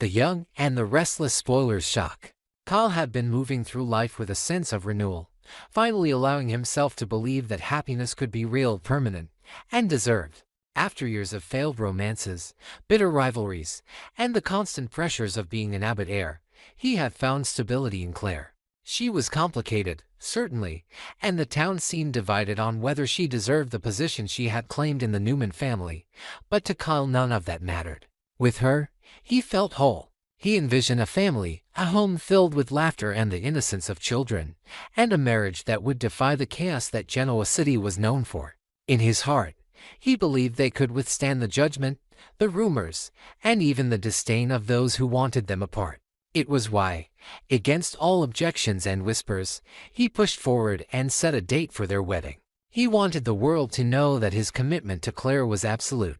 The young and the restless spoilers shock. Kyle had been moving through life with a sense of renewal, finally allowing himself to believe that happiness could be real, permanent, and deserved. After years of failed romances, bitter rivalries, and the constant pressures of being an abbot heir, he had found stability in Claire. She was complicated, certainly, and the town seemed divided on whether she deserved the position she had claimed in the Newman family, but to Kyle none of that mattered. With her, he felt whole. He envisioned a family, a home filled with laughter and the innocence of children, and a marriage that would defy the chaos that Genoa City was known for. In his heart, he believed they could withstand the judgment, the rumors, and even the disdain of those who wanted them apart. It was why, against all objections and whispers, he pushed forward and set a date for their wedding. He wanted the world to know that his commitment to Claire was absolute,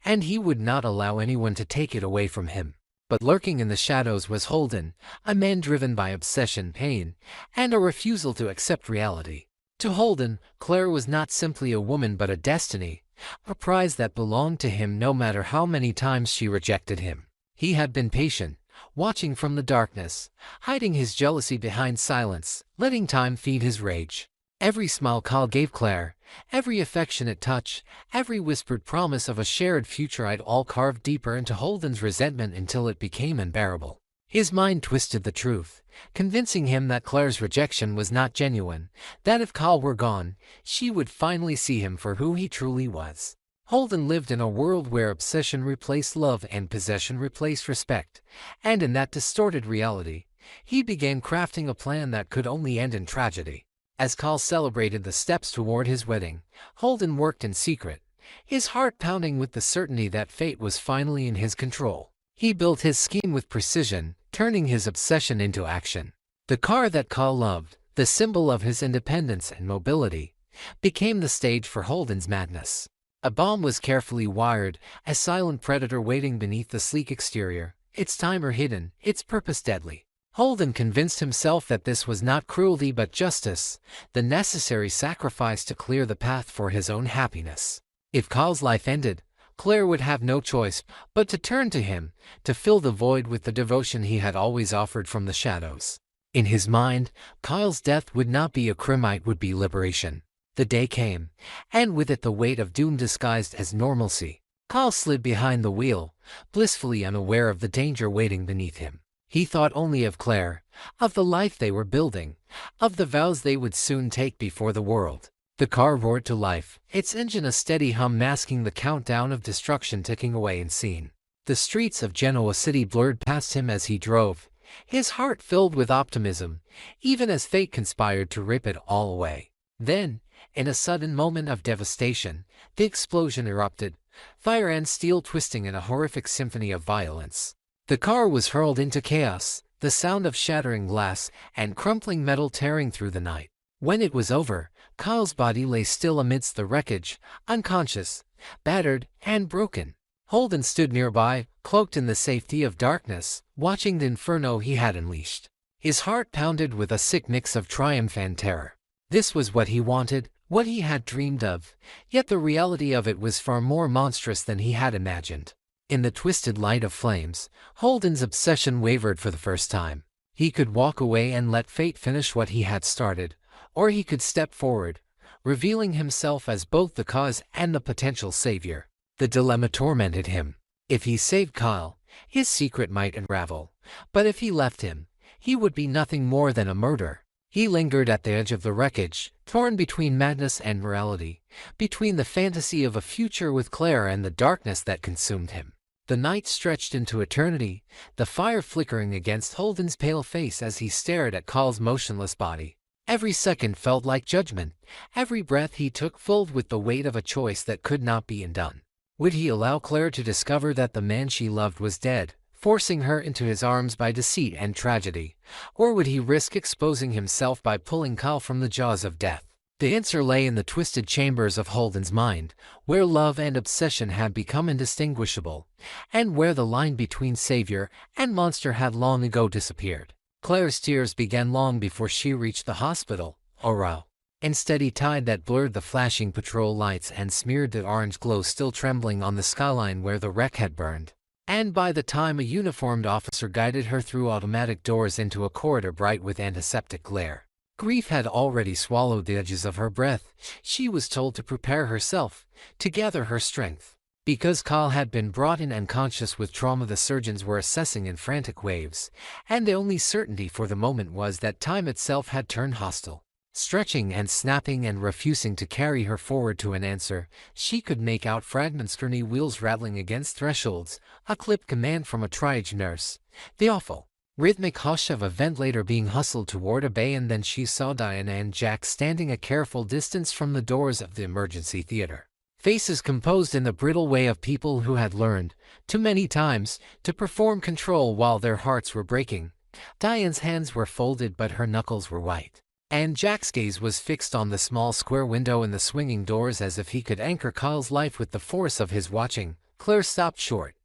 and he would not allow anyone to take it away from him. But lurking in the shadows was Holden, a man driven by obsession, pain, and a refusal to accept reality. To Holden, Claire was not simply a woman but a destiny, a prize that belonged to him no matter how many times she rejected him. He had been patient, watching from the darkness, hiding his jealousy behind silence, letting time feed his rage. Every smile Kyle gave Claire, every affectionate touch, every whispered promise of a shared future had all carved deeper into Holden's resentment until it became unbearable. His mind twisted the truth, convincing him that Claire's rejection was not genuine, that if Kyle were gone, she would finally see him for who he truly was. Holden lived in a world where obsession replaced love and possession replaced respect, and in that distorted reality, he began crafting a plan that could only end in tragedy. As Kyle celebrated the steps toward his wedding, Holden worked in secret, his heart pounding with the certainty that fate was finally in his control. He built his scheme with precision, turning his obsession into action. The car that Kyle loved, the symbol of his independence and mobility, became the stage for Holden's madness. A bomb was carefully wired, a silent predator waiting beneath the sleek exterior, its timer hidden, its purpose deadly. Holden convinced himself that this was not cruelty but justice, the necessary sacrifice to clear the path for his own happiness. If Kyle's life ended, Claire would have no choice but to turn to him, to fill the void with the devotion he had always offered from the shadows. In his mind, Kyle's death would not be a crime, it would be liberation. The day came, and with it the weight of doom disguised as normalcy. Kyle slid behind the wheel, blissfully unaware of the danger waiting beneath him. He thought only of Claire, of the life they were building, of the vows they would soon take before the world. The car roared to life, its engine a steady hum masking the countdown of destruction ticking away unseen. The streets of Genoa City blurred past him as he drove, his heart filled with optimism, even as fate conspired to rip it all away. Then, in a sudden moment of devastation, the explosion erupted, fire and steel twisting in a horrific symphony of violence. The car was hurled into chaos, the sound of shattering glass and crumpling metal tearing through the night. When it was over, Kyle's body lay still amidst the wreckage, unconscious, battered, and broken. Holden stood nearby, cloaked in the safety of darkness, watching the inferno he had unleashed. His heart pounded with a sick mix of triumph and terror. This was what he wanted, what he had dreamed of, yet the reality of it was far more monstrous than he had imagined. In the twisted light of flames, Holden's obsession wavered for the first time. He could walk away and let fate finish what he had started, or he could step forward, revealing himself as both the cause and the potential savior. The dilemma tormented him. If he saved Kyle, his secret might unravel, but if he left him, he would be nothing more than a murderer. He lingered at the edge of the wreckage, torn between madness and morality, between the fantasy of a future with Claire and the darkness that consumed him. The night stretched into eternity, the fire flickering against Holden's pale face as he stared at Kyle's motionless body. Every second felt like judgment, every breath he took filled with the weight of a choice that could not be undone. Would he allow Claire to discover that the man she loved was dead, forcing her into his arms by deceit and tragedy, or would he risk exposing himself by pulling Kyle from the jaws of death? The answer lay in the twisted chambers of Holden's mind, where love and obsession had become indistinguishable, and where the line between savior and monster had long ago disappeared. Claire's tears began long before she reached the hospital, a raw and steady tide that blurred the flashing patrol lights and smeared the orange glow still trembling on the skyline where the wreck had burned. And by the time a uniformed officer guided her through automatic doors into a corridor bright with antiseptic glare, grief had already swallowed the edges of her breath. She was told to prepare herself, to gather her strength. Because Kyle had been brought in unconscious with trauma, the surgeons were assessing in frantic waves, and the only certainty for the moment was that time itself had turned hostile. Stretching and snapping and refusing to carry her forward to an answer, she could make out fragments, gurney wheels rattling against thresholds, a clipped command from a triage nurse, the awful, rhythmic hush of a ventilator being hustled toward a bay, and then she saw Diana and Jack standing a careful distance from the doors of the emergency theater. Faces composed in the brittle way of people who had learned, too many times, to perform control while their hearts were breaking. Diane's hands were folded but her knuckles were white, and Jack's gaze was fixed on the small square window in the swinging doors as if he could anchor Kyle's life with the force of his watching. Claire stopped short,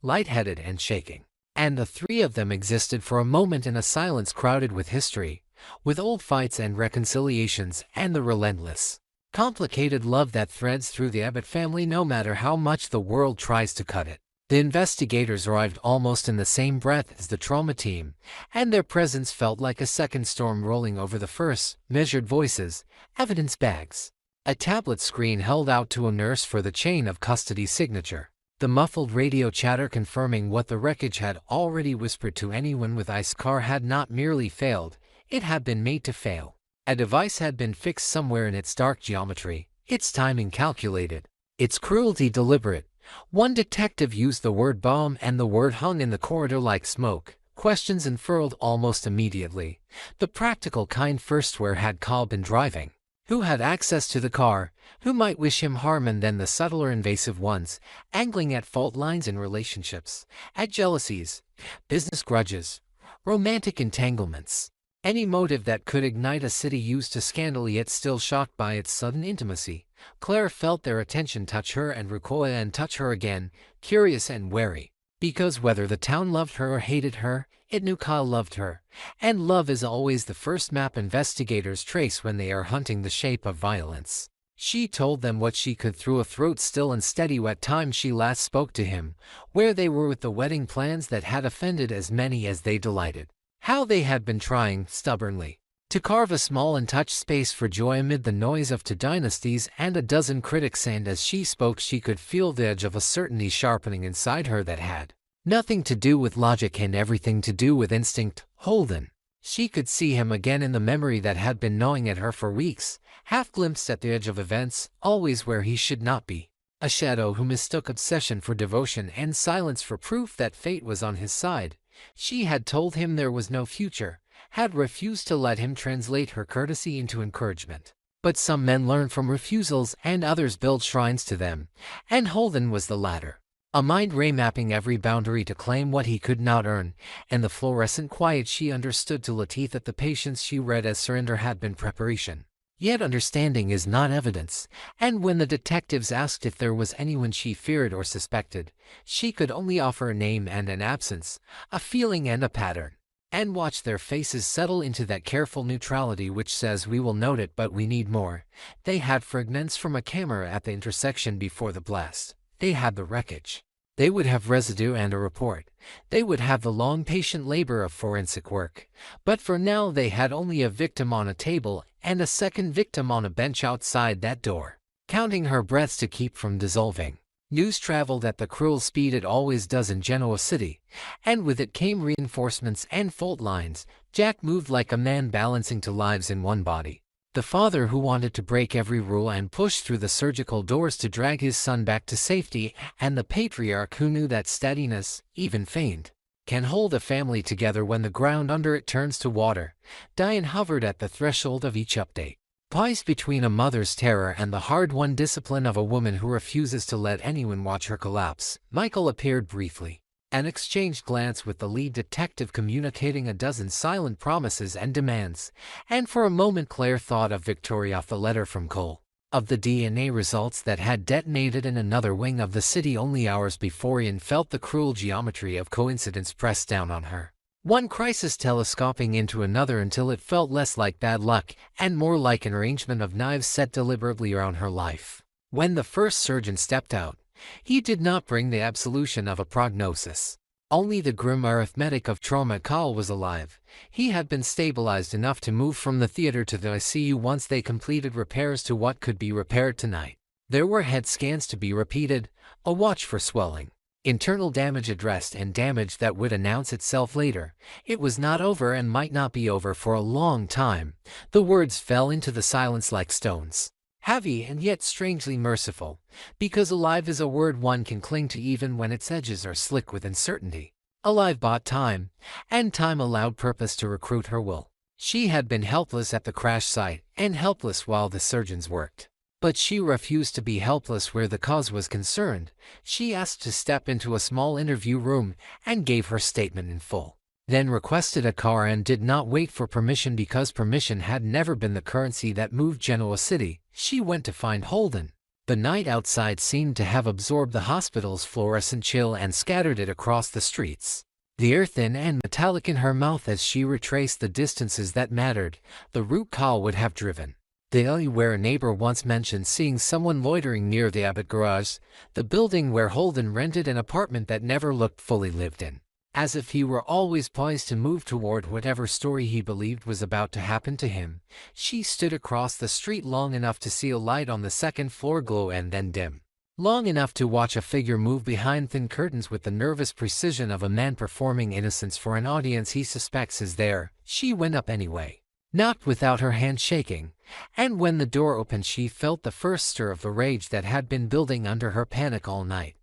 lightheaded and shaking, and the three of them existed for a moment in a silence crowded with history, with old fights and reconciliations and the relentless, complicated love that threads through the Abbott family no matter how much the world tries to cut it. The investigators arrived almost in the same breath as the trauma team, and their presence felt like a second storm rolling over the first. Measured voices, evidence bags, a tablet screen held out to a nurse for the chain of custody signature, the muffled radio chatter confirming what the wreckage had already whispered to anyone with eyes. Car had not merely failed, it had been made to fail. A device had been fixed somewhere in its dark geometry, its timing calculated, its cruelty deliberate. One detective used the word bomb and the word hung in the corridor like smoke. Questions unfurled almost immediately. The practical kind first: where had Kyle been driving? Who had access to the car? Who might wish him harm? And then the subtler invasive ones, angling at fault lines in relationships, at jealousies, business grudges, romantic entanglements. Any motive that could ignite a city used to scandal, yet still shocked by its sudden intimacy. Claire felt their attention touch her and recoil and touch her again, curious and wary. Because whether the town loved her or hated her, it knew Kyle loved her. And love is always the first map investigators trace when they are hunting the shape of violence. She told them what she could through a throat still and steady what time she last spoke to him, where they were with the wedding plans that had offended as many as they delighted. How they had been trying, stubbornly, to carve a small untouched space for joy amid the noise of two dynasties and a dozen critics, and as she spoke she could feel the edge of a certainty sharpening inside her that had nothing to do with logic and everything to do with instinct. Holden. She could see him again in the memory that had been gnawing at her for weeks, half glimpsed at the edge of events, always where he should not be. A shadow who mistook obsession for devotion and silence for proof that fate was on his side. She had told him there was no future, had refused to let him translate her courtesy into encouragement. But some men learn from refusals and others build shrines to them, and Holden was the latter. A mind remapping every boundary to claim what he could not earn, and the fluorescent quiet she understood to Lateef that the patience she read as surrender had been preparation. Yet understanding is not evidence, and when the detectives asked if there was anyone she feared or suspected, she could only offer a name and an absence, a feeling and a pattern, and watch their faces settle into that careful neutrality which says we will note it but we need more. They had fragments from a camera at the intersection before the blast. They had the wreckage. They would have residue and a report. They would have the long patient labor of forensic work. But for now they had only a victim on a table and a second victim on a bench outside that door, counting her breaths to keep from dissolving. News traveled at the cruel speed it always does in Genoa City, and with it came reinforcements and fault lines. Jack moved like a man balancing two lives in one body. The father who wanted to break every rule and push through the surgical doors to drag his son back to safety, and the patriarch who knew that steadiness, even feigned, can hold a family together when the ground under it turns to water. Diane hovered at the threshold of each update, poised between a mother's terror and the hard-won discipline of a woman who refuses to let anyone watch her collapse. Michael appeared briefly, and exchanged glance with the lead detective, communicating a dozen silent promises and demands. And for a moment Claire thought of Victoria, of the letter from Cole, of the DNA results that had detonated in another wing of the city only hours before, and felt the cruel geometry of coincidence press down on her. One crisis telescoping into another until it felt less like bad luck and more like an arrangement of knives set deliberately around her life. When the first surgeon stepped out, He did not bring the absolution of a prognosis. Only the grim arithmetic of trauma. Carl was alive. He had been stabilized enough to move from the theater to the ICU once they completed repairs to what could be repaired tonight. There were head scans to be repeated, a watch for swelling, internal damage addressed, and damage that would announce itself later. It was not over and might not be over for a long time. The words fell into the silence like stones. Heavy and yet strangely merciful, because alive is a word one can cling to even when its edges are slick with uncertainty. Alive bought time, and time allowed purpose to recruit her will. She had been helpless at the crash site, and helpless while the surgeons worked. But she refused to be helpless where the cause was concerned. She asked to step into a small interview room and gave her statement in full. Then requested a car and did not wait for permission because permission had never been the currency that moved Genoa City. She went to find Holden. The night outside seemed to have absorbed the hospital's fluorescent chill and scattered it across the streets. The air thin and metallic in her mouth as she retraced the distances that mattered, the route Carl would have driven. The alley where a neighbor once mentioned seeing someone loitering near the Abbott garage, the building where Holden rented an apartment that never looked fully lived in. As if he were always poised to move toward whatever story he believed was about to happen to him, she stood across the street long enough to see a light on the second floor glow and then dim. Long enough to watch a figure move behind thin curtains with the nervous precision of a man performing innocence for an audience he suspects is there. She went up anyway, not without her hand shaking, and when the door opened she felt the first stir of the rage that had been building under her panic all night.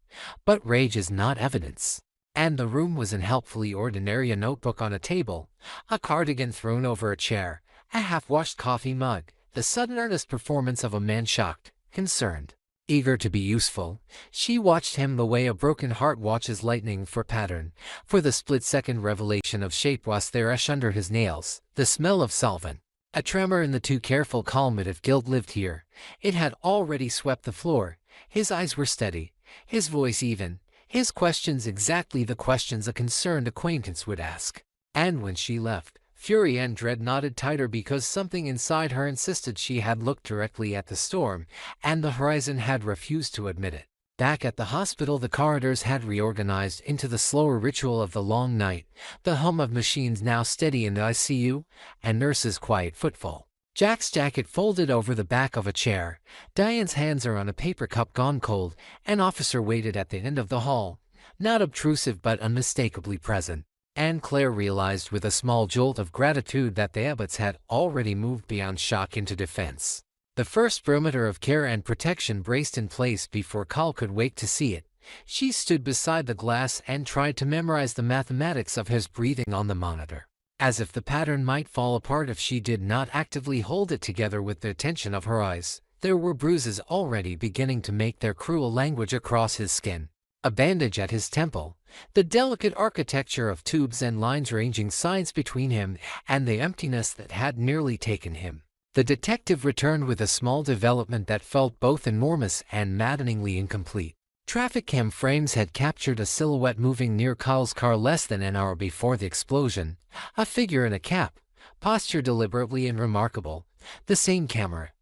But rage is not evidence. And the room was unhelpfully ordinary: a notebook on a table, a cardigan thrown over a chair, a half-washed coffee mug, the sudden earnest performance of a man shocked, concerned, eager to be useful. She watched him the way a broken heart watches lightning for pattern, for the split-second revelation of shape was there under his nails, the smell of solvent. A tremor in the too careful calm if guilt lived here. It had already swept the floor. His eyes were steady, his voice even. His questions exactly the questions a concerned acquaintance would ask. And when she left, fury and dread knotted tighter because something inside her insisted she had looked directly at the storm, and the horizon had refused to admit it. Back at the hospital the corridors had reorganized into the slower ritual of the long night, the hum of machines now steady in the ICU, and nurse's quiet footfall. Jack's jacket folded over the back of a chair. Diane's hands are on a paper cup gone cold. An officer waited at the end of the hall, not obtrusive but unmistakably present. And Claire realized with a small jolt of gratitude that the Abbotts had already moved beyond shock into defense. The first perimeter of care and protection braced in place before Carl could wake to see it. She stood beside the glass and tried to memorize the mathematics of his breathing on the monitor, as if the pattern might fall apart if she did not actively hold it together with the attention of her eyes. There were bruises already beginning to make their cruel language across his skin, a bandage at his temple, the delicate architecture of tubes and lines ranging sides between him and the emptiness that had nearly taken him. The detective returned with a small development that felt both enormous and maddeningly incomplete. Traffic cam frames had captured a silhouette moving near Carl's car less than an hour before the explosion, a figure in a cap, posture deliberately and remarkable. The same camera,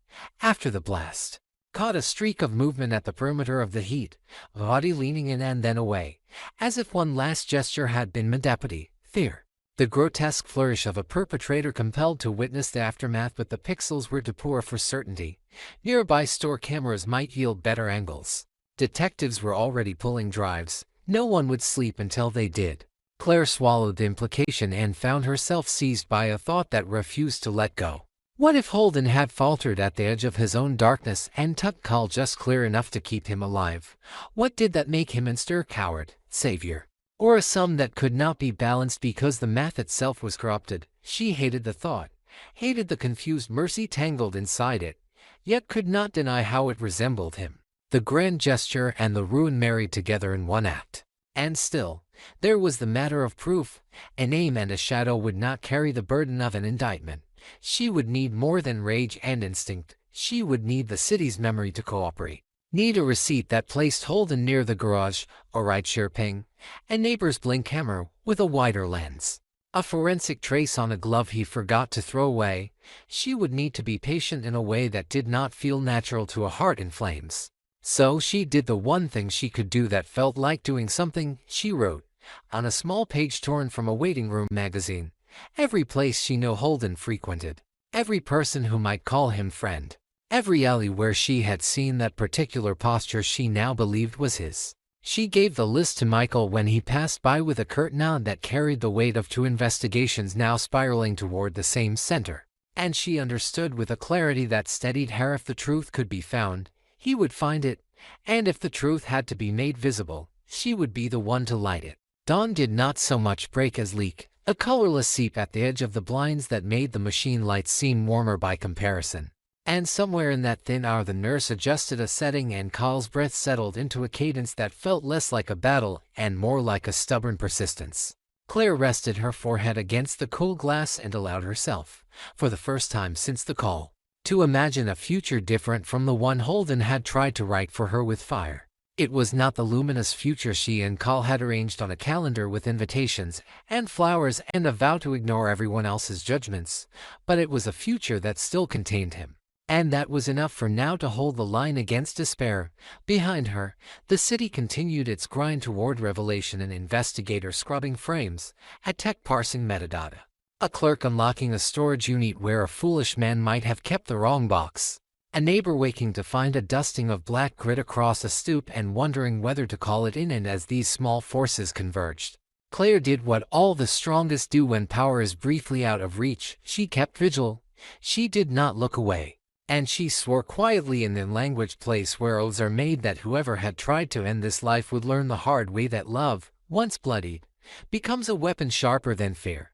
after the blast, caught a streak of movement at the perimeter of the heat, body leaning in and then away, as if one last gesture had been medapity, fear. The grotesque flourish of a perpetrator compelled to witness the aftermath, but the pixels were too poor for certainty. Nearby store cameras might yield better angles. Detectives were already pulling drives. No one would sleep until they did. Claire swallowed the implication and found herself seized by a thought that refused to let go. What if Holden had faltered at the edge of his own darkness and tucked Carl just clear enough to keep him alive? What did that make him instead? Coward, savior, or a sum that could not be balanced because the math itself was corrupted? She hated the thought, hated the confused mercy tangled inside it, yet could not deny how it resembled him. The grand gesture and the ruin married together in one act. And still, there was the matter of proof. A name and a shadow would not carry the burden of an indictment. She would need more than rage and instinct. She would need the city's memory to cooperate. Need a receipt that placed Holden near the garage, a rideshare ping, a neighbor's blink camera with a wider lens, a forensic trace on a glove he forgot to throw away. She would need to be patient in a way that did not feel natural to a heart in flames. So she did the one thing she could do that felt like doing something. She wrote, on a small page torn from a waiting room magazine, every place she knew Holden frequented, every person who might call him friend, every alley where she had seen that particular posture she now believed was his. She gave the list to Michael when he passed by with a curt nod that carried the weight of two investigations now spiraling toward the same center. And she understood with a clarity that steadied her. If the truth could be found, he would find it, and if the truth had to be made visible, she would be the one to light it. Dawn did not so much break as leak, a colorless seep at the edge of the blinds that made the machine lights seem warmer by comparison. And somewhere in that thin hour the nurse adjusted a setting and Carl's breath settled into a cadence that felt less like a battle and more like a stubborn persistence. Claire rested her forehead against the cool glass and allowed herself, for the first time since the call, to imagine a future different from the one Holden had tried to write for her with fire. It was not the luminous future she and Carl had arranged on a calendar with invitations and flowers and a vow to ignore everyone else's judgments, but it was a future that still contained him. And that was enough for now to hold the line against despair. Behind her, the city continued its grind toward revelation, an investigator scrubbing frames, a tech parsing metadata, a clerk unlocking a storage unit where a foolish man might have kept the wrong box, a neighbor waking to find a dusting of black grit across a stoop and wondering whether to call it in. And as these small forces converged, Claire did what all the strongest do when power is briefly out of reach. She kept vigil. She did not look away. And she swore quietly in the language place where oaths are made that whoever had tried to end this life would learn the hard way that love, once bloodied, becomes a weapon sharper than fear.